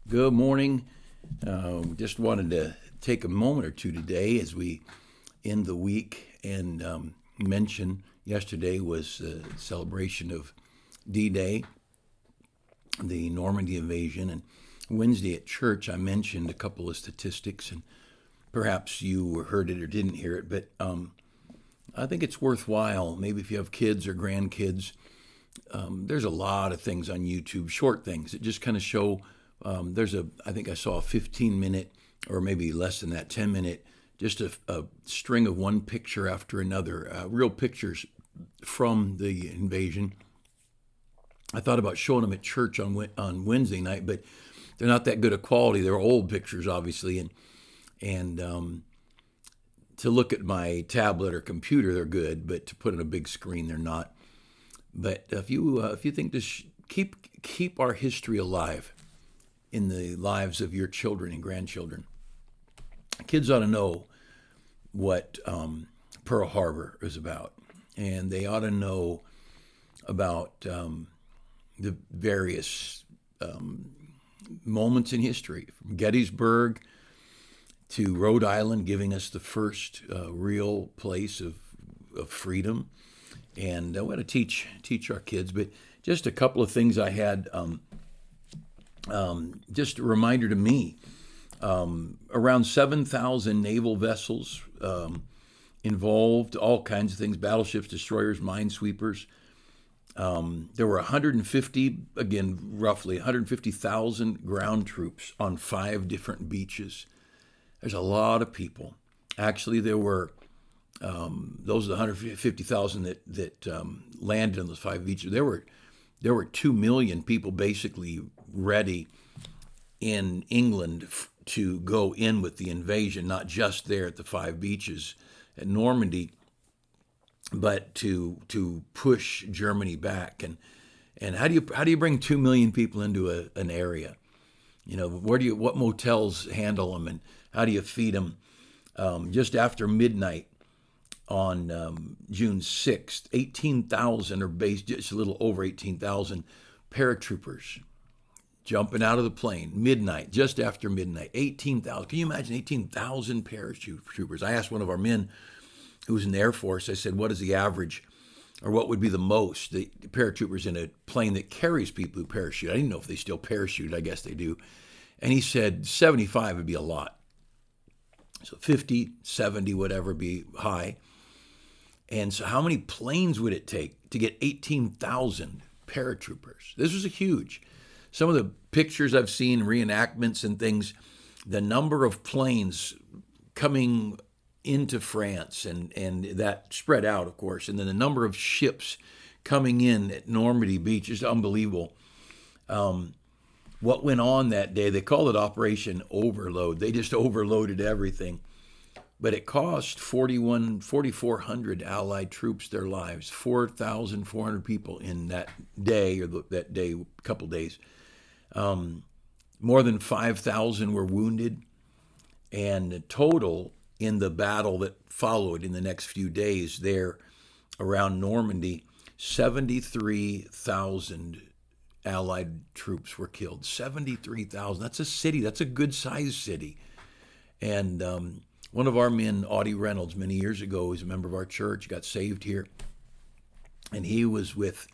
Good morning. Just wanted to take a moment or two today as we end the week and mention yesterday was the celebration of D-Day, the Normandy invasion, and Wednesday at church I mentioned a couple of statistics, and perhaps you heard it or didn't hear it, but I think it's worthwhile. Maybe if you have kids or grandkids, there's a lot of things on YouTube, short things that just kind of show. I think I saw a 15-minute, or maybe less than that, 10-minute, just a string of one picture after another, real pictures from the invasion. I thought about showing them at church on Wednesday night, but they're not that good of quality. They're old pictures, obviously, and to look at my tablet or computer, they're good, but to put on a big screen, they're not. But if you think this, keep our history alive in the lives of your children and grandchildren. Kids ought to know what Pearl Harbor is about, and they ought to know about the various moments in history, from Gettysburg to Rhode Island, giving us the first real place of freedom. And I want to teach our kids, but just a couple of things I had. Just a reminder to me, around 7,000 naval vessels involved, all kinds of things, battleships, destroyers, minesweepers. There were 150, again, roughly 150,000 ground troops on 5 different beaches. There's a lot of people. Actually, there were, those are the 150,000 that landed on those 5 beaches. There were 2 million people basically ready in England to go in with the invasion, not just there at the 5 beaches at Normandy, but to push Germany back. And how do you bring 2 million people into an area? What motels handle them, and how do you feed them? Just after midnight on June 6th, 18,000, or just a little over 18,000 paratroopers jumping out of the plane, midnight, just after midnight, 18,000. Can you imagine 18,000 paratroopers? I asked one of our men who was in the Air Force, I said, what is the average, or what would be the most, the paratroopers in a plane that carries people who parachute? I didn't know if they still parachute. I guess they do. And he said 75 would be a lot. So 50, 70, whatever, be high. And so how many planes would it take to get 18,000 paratroopers? This was a huge. Some of the pictures I've seen, reenactments and things, the number of planes coming into France, and that spread out, of course, and then the number of ships coming in at Normandy Beach is unbelievable. What went on that day, they called it Operation Overload. They just overloaded everything. But it cost 4,400 Allied troops their lives, 4,400 people in that day, or that day, couple days. More than 5,000 were wounded, and total in the battle that followed in the next few days there around Normandy, 73,000 Allied troops were killed. 73,000. That's a city. That's a good-sized city. And one of our men, Audie Reynolds, many years ago, was a member of our church, got saved here. And he was with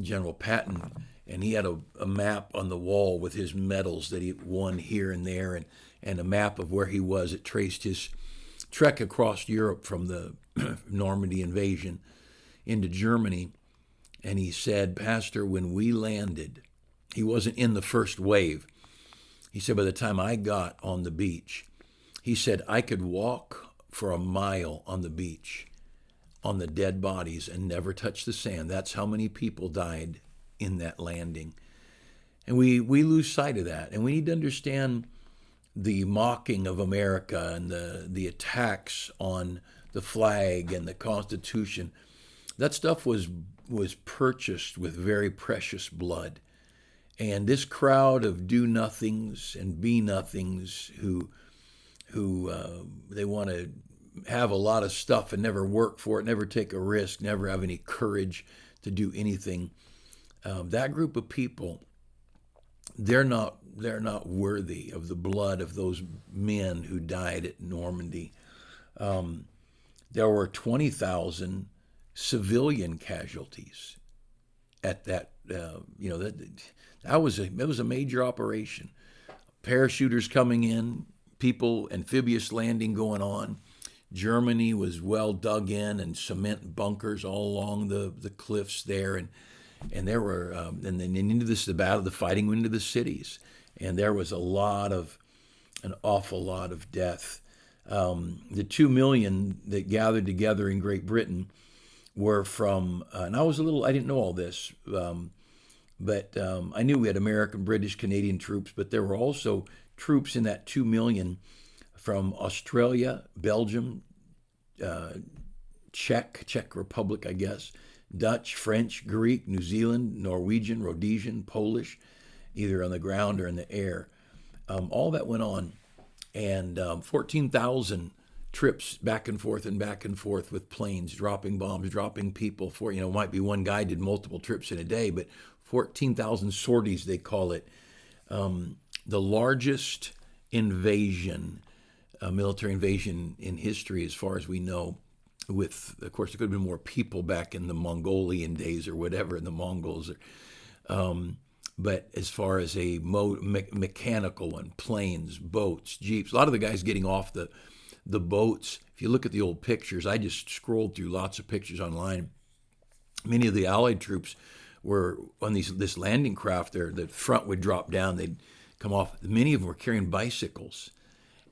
General Patton, and he had a map on the wall with his medals that he won here and there, and a map of where he was. It traced his trek across Europe from the Normandy invasion into Germany. And he said, Pastor, when we landed, he wasn't in the first wave. He said, by the time I got on the beach, he said, I could walk for a mile on the beach on the dead bodies and never touch the sand. That's how many people died in that landing. And we lose sight of that. And we need to understand the mocking of America and the attacks on the flag and the Constitution. That stuff was purchased with very precious blood. And this crowd of do-nothings and be-nothings who they want to have a lot of stuff and never work for it, never take a risk, never have any courage to do anything. That group of people, they're not they're not worthy of the blood of those men who died at Normandy. There were 20,000 civilian casualties at that. That was a major operation. Parachuters coming in, people, amphibious landing going on. Germany was well dug in and cement bunkers all along the cliffs there, and there were and then into the battle, the fighting went into the cities, and there was an awful lot of death. The 2 million that gathered together in Great Britain were from, and I didn't know all this, but I knew we had American, British, Canadian troops, but there were also troops in that 2 million from Australia, Belgium, Czech Republic, I guess, Dutch, French, Greek, New Zealand, Norwegian, Rhodesian, Polish, either on the ground or in the air. All that went on, and 14,000 trips back and forth with planes, dropping bombs, dropping people. Might be one guy did multiple trips in a day, but 14,000 sorties, they call it. The largest invasion, military invasion in history, as far as we know. With, of course, there could have been more people back in the Mongolian days or whatever, in the Mongols. But as far as a mechanical one, planes, boats, jeeps, a lot of the guys getting off the boats. If you look at the old pictures, I just scrolled through lots of pictures online. Many of the Allied troops were on this landing craft. The front would drop down, they'd come off. Many of them were carrying bicycles,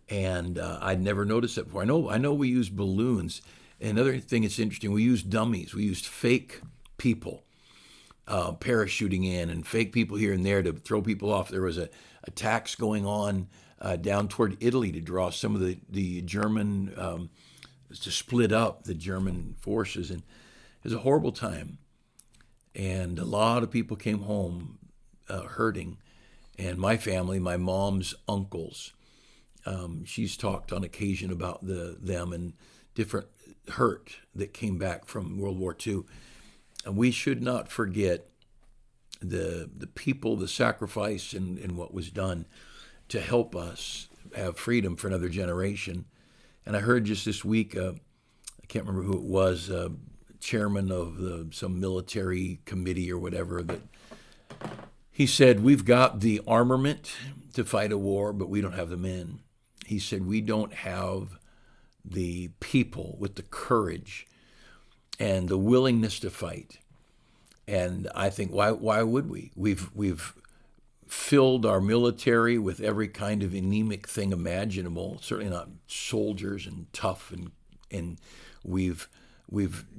and I'd never noticed that before. I know we use balloons. Another thing that's interesting, we used dummies. We used fake people parachuting in, and fake people here and there to throw people off. There was attacks going on down toward Italy to draw some of the German, to split up the German forces. And it was a horrible time. And a lot of people came home hurting. And my family, my mom's uncles, she's talked on occasion about them and different hurt that came back from World War II. And we should not forget the people, the sacrifice, and what was done to help us have freedom for another generation. And I heard just this week, I can't remember who it was, chairman of some military committee or whatever, that he said, we've got the armament to fight a war, but we don't have the men. He said, we don't have the people with the courage and the willingness to fight. And I think, why would we? We've filled our military with every kind of anemic thing imaginable, certainly not soldiers and tough, and we've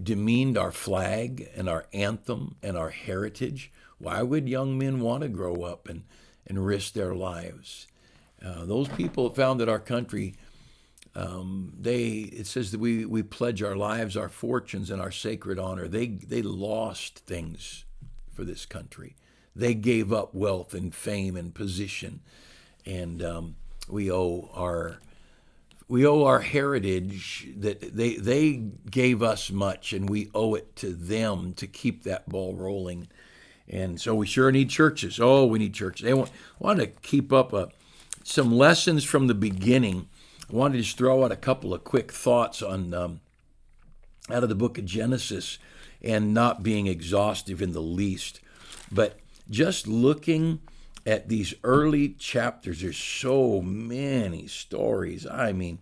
demeaned our flag and our anthem and our heritage. Why would young men want to grow up and risk their lives? Those people that founded our country, it says that we pledge our lives, our fortunes, and our sacred honor. They lost things for this country. They gave up wealth and fame and position, and we owe our heritage, that they gave us much, and we owe it to them to keep that ball rolling. And so we sure need churches. Oh, we need churches. They want to keep up some lessons from the beginning. I wanted to just throw out a couple of quick thoughts on out of the book of Genesis, and not being exhaustive in the least, but just looking at these early chapters. There's so many stories. I mean,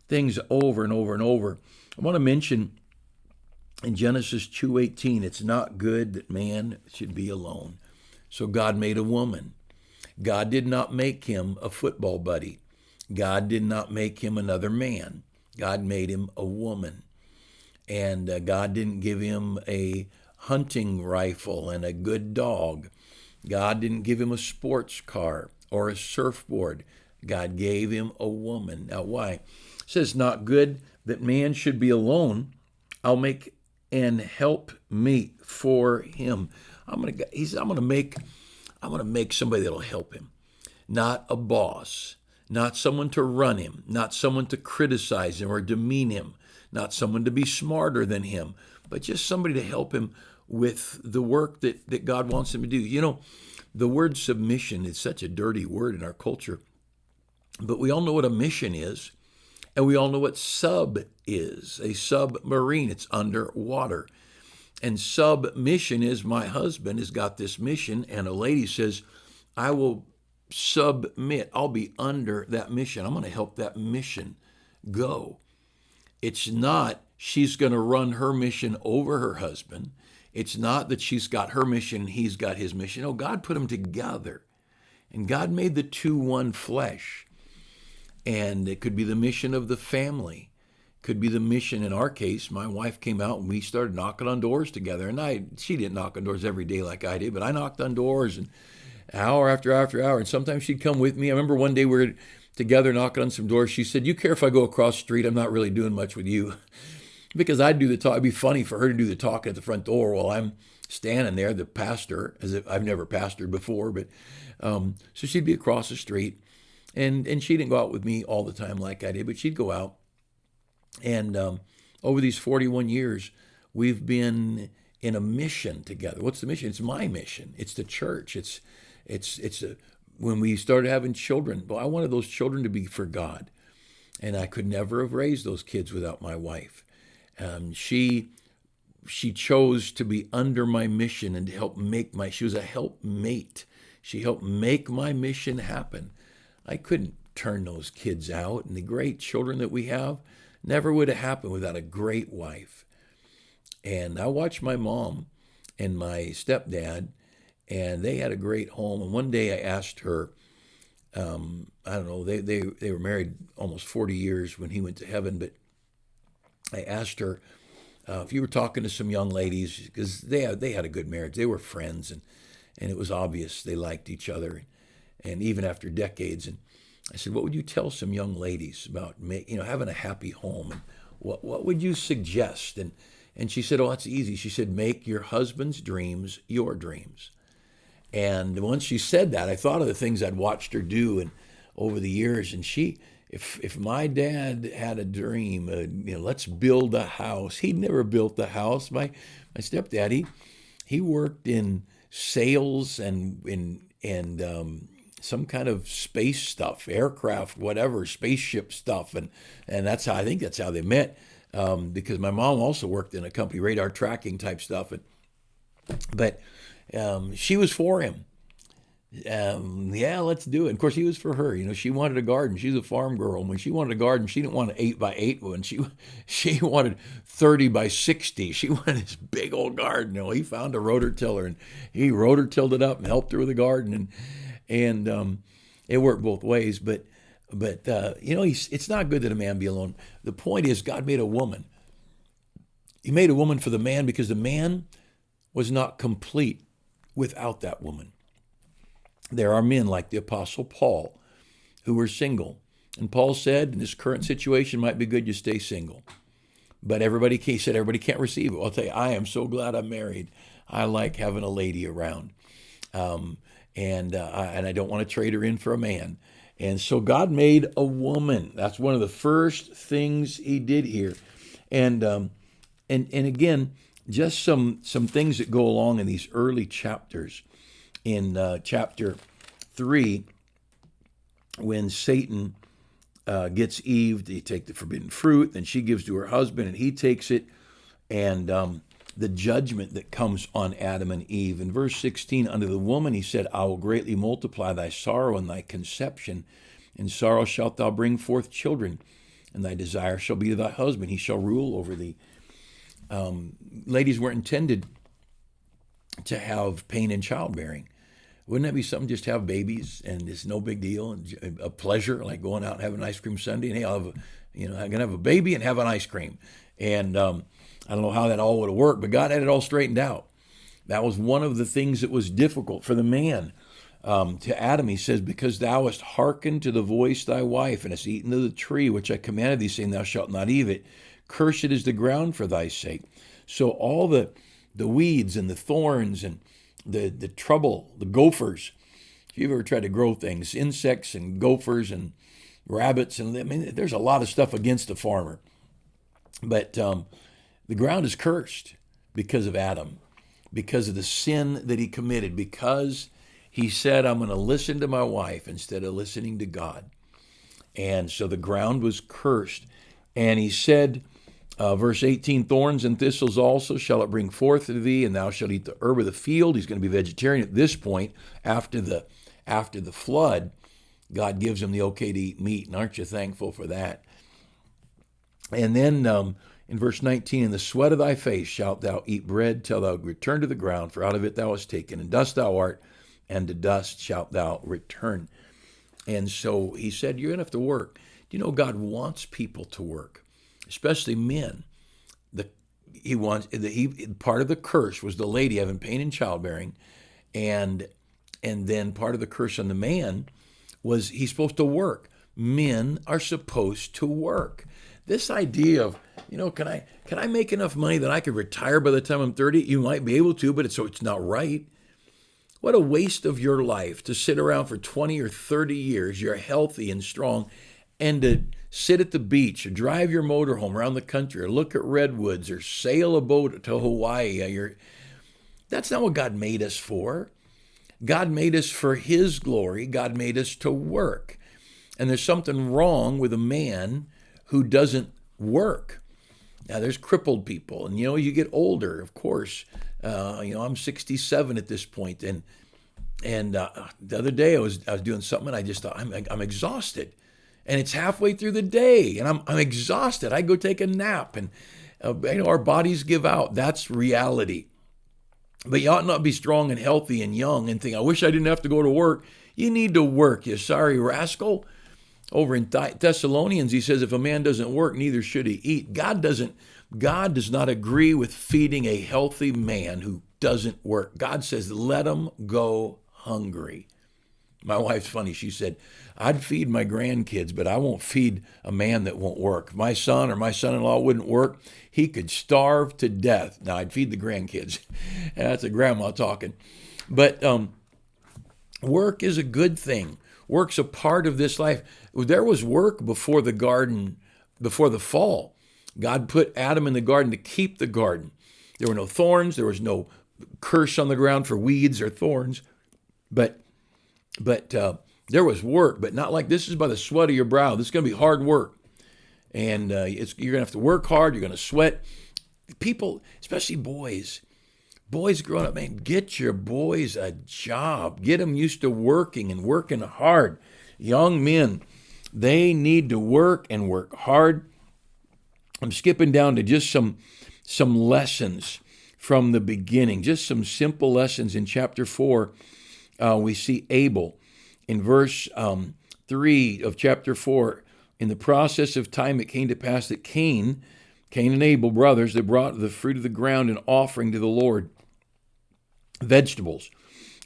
things over and over and over. I want to mention in Genesis 2:18, it's not good that man should be alone. So God made a woman. God did not make him a football buddy. God did not make him another man. God made him a woman. And God didn't give him a hunting rifle and a good dog. God didn't give him a sports car or a surfboard. God gave him a woman. Now, why? It says, not good that man should be alone. I'll make an help meet for him. I'm gonna make somebody that'll help him. Not a boss. Not someone to run him, not someone to criticize him or demean him, not someone to be smarter than him, but just somebody to help him with the work that God wants him to do. The word submission is such a dirty word in our culture, but we all know what a mission is, and we all know what sub is. A submarine, it's underwater. And submission is my husband has got this mission, and a lady says, I will submit. I'll be under that mission. I'm going to help that mission go. It's not she's going to run her mission over her husband. It's not that she's got her mission and he's got his mission. No, God put them together. And God made the two one flesh. And it could be the mission of the family. Could be the mission. In our case, my wife came out and we started knocking on doors together. And she didn't knock on doors every day like I did, but I knocked on doors and hour after hour after hour. And sometimes she'd come with me. I remember one day we were together knocking on some doors. She said, you care if I go across the street? I'm not really doing much with you. Because I'd do the talk. It'd be funny for her to do the talking at the front door while I'm standing there, the pastor, as if I've never pastored before. But so she'd be across the street. And she didn't go out with me all the time like I did, but she'd go out. And over these 41 years, we've been in a mission together. What's the mission? It's my mission. It's the church. When we started having children, well, I wanted those children to be for God. And I could never have raised those kids without my wife. She chose to be under my mission and to help she was a helpmate. She helped make my mission happen. I couldn't turn those kids out, and the great children that we have never would have happened without a great wife. And I watched my mom and my stepdad, and they had a great home. And one day I asked her, I don't know, they were married almost 40 years when he went to heaven, but I asked her if you were talking to some young ladies, because they had a good marriage. They were friends, and it was obvious they liked each other, and even after decades. And I said, what would you tell some young ladies about having a happy home? And what would you suggest? And she said, oh, that's easy. She said, make your husband's dreams your dreams. And once she said that, I thought of the things I'd watched her do and over the years. And if my dad had a dream, let's build a house. He'd never built the house. My stepdad, he worked in sales and some kind of space stuff, aircraft, whatever, spaceship stuff, and that's how they met. Because my mom also worked in a company, radar tracking type stuff, but she was for him. Yeah, let's do it. Of course, he was for her. She wanted a garden. She's a farm girl. And when she wanted a garden, she didn't want an 8x8 one. She wanted 30x60. She wanted this big old garden. He found a rototiller and he rotor-tilled it up and helped her with the garden. And it worked both ways. But it's not good that a man be alone. The point is, God made a woman. He made a woman for the man because the man was not complete without that woman. There are men like the Apostle Paul who were single. And Paul said, in this current situation, might be good you stay single. But everybody can't receive it. I'll tell you, I am so glad I'm married. I like having a lady around. And I don't want to trade her in for a man. And so God made a woman. That's one of the first things he did here. And again, just some things that go along in these early chapters. In chapter 3, when Satan gets Eve to take the forbidden fruit, then she gives to her husband, and he takes it, and the judgment that comes on Adam and Eve. In verse 16, unto the woman he said, I will greatly multiply thy sorrow and thy conception. In sorrow shalt thou bring forth children, and thy desire shall be to thy husband. He shall rule over thee. Ladies weren't intended to have pain in childbearing. Wouldn't that be something, just to have babies and it's no big deal and a pleasure, like going out and having an ice cream sundae and hey, I'm going to have a baby and have an ice cream. And I don't know how that all would have worked, but God had it all straightened out. That was one of the things that was difficult for the man. To Adam, he says, because thou hast hearkened to the voice of thy wife and hast eaten of the tree which I commanded thee, saying thou shalt not eat it, cursed is the ground for thy sake. So all the weeds and the thorns and the trouble, the gophers. If you've ever tried to grow things, insects and gophers and rabbits, and there's a lot of stuff against the farmer. But the ground is cursed because of Adam, because of the sin that he committed, because he said, I'm going to listen to my wife instead of listening to God. And so the ground was cursed. And he said, verse 18, thorns and thistles also shall it bring forth to thee, and thou shalt eat the herb of the field. He's going to be vegetarian at this point. After the flood, God gives him the okay to eat meat. And aren't you thankful for that? And then in verse 19, in the sweat of thy face shalt thou eat bread till thou return to the ground, for out of it thou wast taken, and dust thou art, and to dust shalt thou return. And so he said, you're going to have to work. Do you know God wants people to work, especially men? Part of the curse was the lady having pain in childbearing, and then part of the curse on the man was he's supposed to work. Men are supposed to work. This idea of, can I make enough money that I could retire by the time I'm 30? You might be able to, but it's not right. What a waste of your life to sit around for 20 or 30 years. You're healthy and strong, and to sit at the beach or drive your motorhome around the country or look at redwoods or sail a boat to Hawaii. That's not what God made us for. God made us for his glory. God made us to work. And there's something wrong with a man who doesn't work. Now, there's crippled people, and you get older, of course. I'm 67 at this point, and the other day I was doing something, and I just thought I'm exhausted, and it's halfway through the day, and I'm exhausted. I go take a nap, and our bodies give out. That's reality. But you ought not be strong and healthy and young and think, I wish I didn't have to go to work. You need to work, you sorry rascal. Over in Thessalonians, he says, if a man doesn't work, neither should he eat. God does not agree with feeding a healthy man who doesn't work. God says, let him go hungry. My wife's funny. She said, I'd feed my grandkids, but I won't feed a man that won't work. If my son or my son-in-law wouldn't work, he could starve to death. Now, I'd feed the grandkids. That's a grandma talking. But work is a good thing. Work's a part of this life. There was work before the garden, before the fall. God put Adam in the garden to keep the garden. There were no thorns. There was no curse on the ground for weeds or thorns. But there was work, but not like this is by the sweat of your brow. This is going to be hard work. And you're going to have to work hard. You're going to sweat. People, especially boys growing up, man, get your boys a job. Get them used to working and working hard. Young men, they need to work and work hard. I'm skipping down to just some lessons from the beginning, just some simple lessons. In chapter 4, we see Abel. In verse 3 of chapter 4, in the process of time it came to pass that Cain and Abel, brothers, they brought the fruit of the ground an offering to the Lord, vegetables.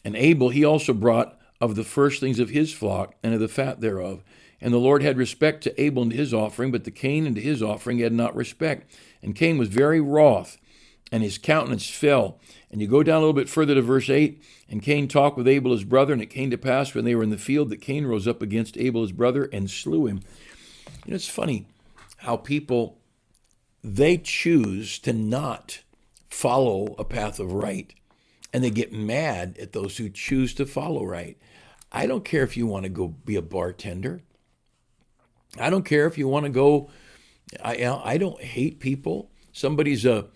And Abel, he also brought of the firstlings of his flock and of the fat thereof. And the Lord had respect to Abel and to his offering, but to Cain and to his offering he had not respect. And Cain was very wroth, and his countenance fell. And you go down a little bit further to verse 8, and Cain talked with Abel his brother, and it came to pass when they were in the field that Cain rose up against Abel his brother and slew him. It's funny how people, they choose to not follow a path of right, and they get mad at those who choose to follow right. I don't care if you want to go be a bartender. I don't care if you want to go. I don't hate people. Somebody's a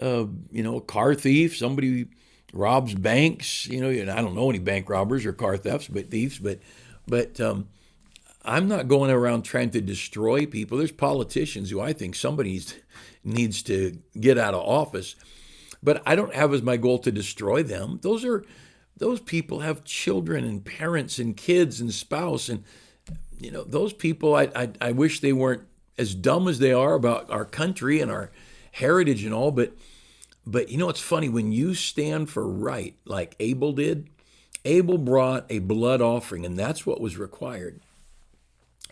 car thief. Somebody robs banks. I don't know any bank robbers or car thieves, but I'm not going around trying to destroy people. There's politicians who I think somebody needs to get out of office, but I don't have as my goal to destroy them. Those people have children and parents and kids and spouse, and those people, I wish they weren't as dumb as they are about our country and our heritage and all, but it's funny, when you stand for right, like Abel did, Abel brought a blood offering, and that's what was required.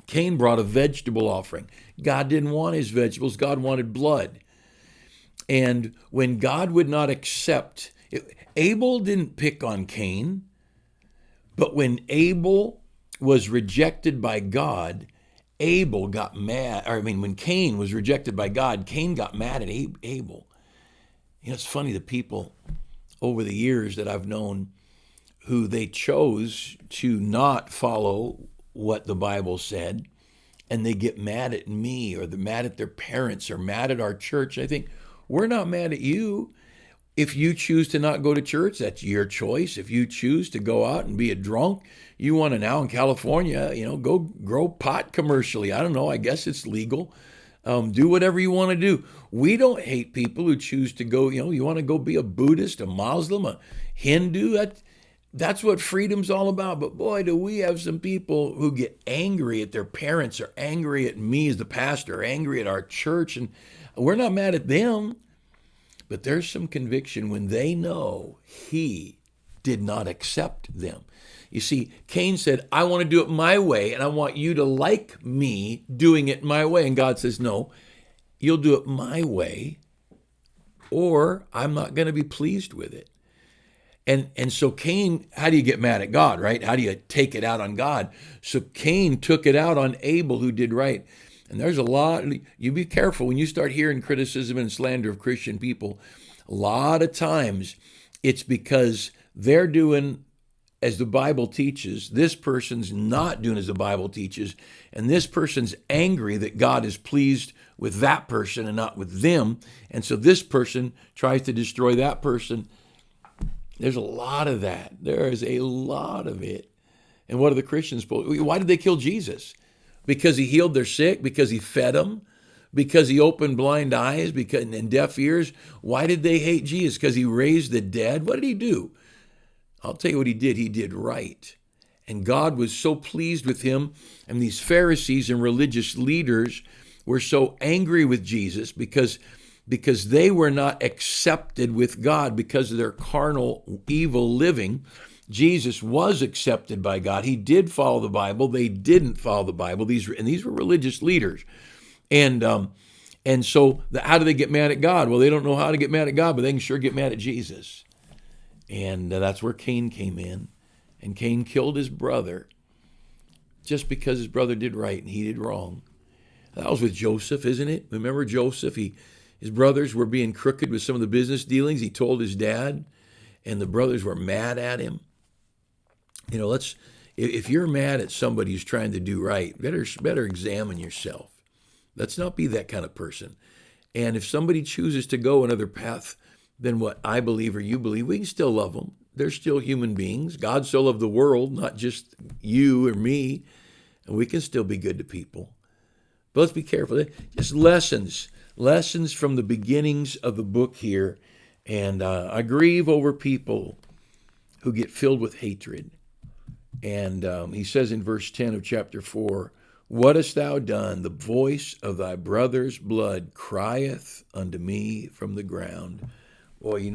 Cain brought a vegetable offering. God didn't want his vegetables. God wanted blood. And when God would not accept, Abel didn't pick on Cain, but when Abel was rejected by God, Abel got mad. When Cain was rejected by God, Cain got mad at Abel. It's funny, the people over the years that I've known who they chose to not follow what the Bible said, and they get mad at me, or they're mad at their parents, or mad at our church. I think, we're not mad at you. If you choose to not go to church, that's your choice. If you choose to go out and be a drunk, you want to now in California, go grow pot commercially. I don't know. I guess it's legal. Do whatever you want to do. We don't hate people who choose to go, you want to go be a Buddhist, a Muslim, a Hindu. That's what freedom's all about. But boy, do we have some people who get angry at their parents, or angry at me as the pastor, or angry at our church. And we're not mad at them. But there's some conviction when they know he did not accept them. You see, Cain said, I want to do it my way, and I want you to like me doing it my way. And God says, no, you'll do it my way, or I'm not going to be pleased with it. And so Cain, how do you get mad at God, right? How do you take it out on God? So Cain took it out on Abel, who did right. And there's a lot, you be careful when you start hearing criticism and slander of Christian people. A lot of times it's because they're doing as the Bible teaches, this person's not doing as the Bible teaches, and this person's angry that God is pleased with that person and not with them. And so this person tries to destroy that person. There's a lot of that. There is a lot of it. And what are the Christians? Why did they kill Jesus? Because he healed their sick, because he fed them, because he opened blind eyes, and deaf ears. Why did they hate Jesus? Because he raised the dead? What did he do? I'll tell you what he did. He did right. And God was so pleased with him. And these Pharisees and religious leaders were so angry with Jesus because they were not accepted with God because of their carnal, evil living. Jesus was accepted by God. He did follow the Bible. They didn't follow the Bible. These were religious leaders. And so how do they get mad at God? Well, they don't know how to get mad at God, but they can sure get mad at Jesus. And that's where Cain came in. And Cain killed his brother just because his brother did right and he did wrong. That was with Joseph, isn't it? Remember Joseph? His brothers were being crooked with some of the business dealings. He told his dad, and the brothers were mad at him. If you're mad at somebody who's trying to do right, better examine yourself. Let's not be that kind of person. And if somebody chooses to go another path than what I believe or you believe, we can still love them. They're still human beings. God still loved the world, not just you or me. And we can still be good to people. But let's be careful. Just lessons from the beginnings of the book here. And I grieve over people who get filled with hatred. And he says in verse 10 of chapter 4, what hast thou done? The voice of thy brother's blood crieth unto me from the ground. Boy,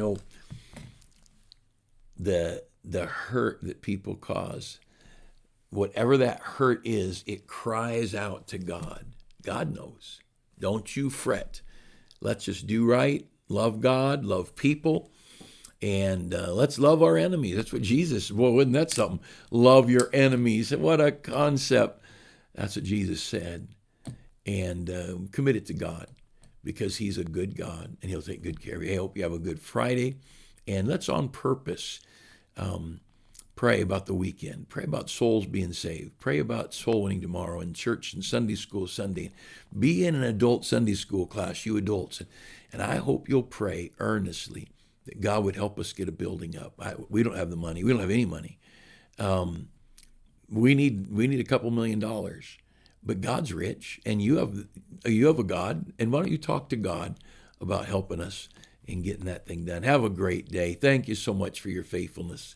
the hurt that people cause, whatever that hurt is, it cries out to God. God knows. Don't you fret. Let's just do right, love God, love people. And let's love our enemies. That's what Jesus, well, wasn't that something? Love your enemies. What a concept. That's what Jesus said. And commit it to God because he's a good God and he'll take good care of you. I hope you have a good Friday. And let's on purpose pray about the weekend. Pray about souls being saved. Pray about soul winning tomorrow in church and Sunday school Sunday. Be in an adult Sunday school class, you adults. And I hope you'll pray earnestly that God would help us get a building up. We don't have the money. We don't have any money. We need a couple $1 million. But God's rich, and you have a God. And why don't you talk to God about helping us in getting that thing done? Have a great day. Thank you so much for your faithfulness.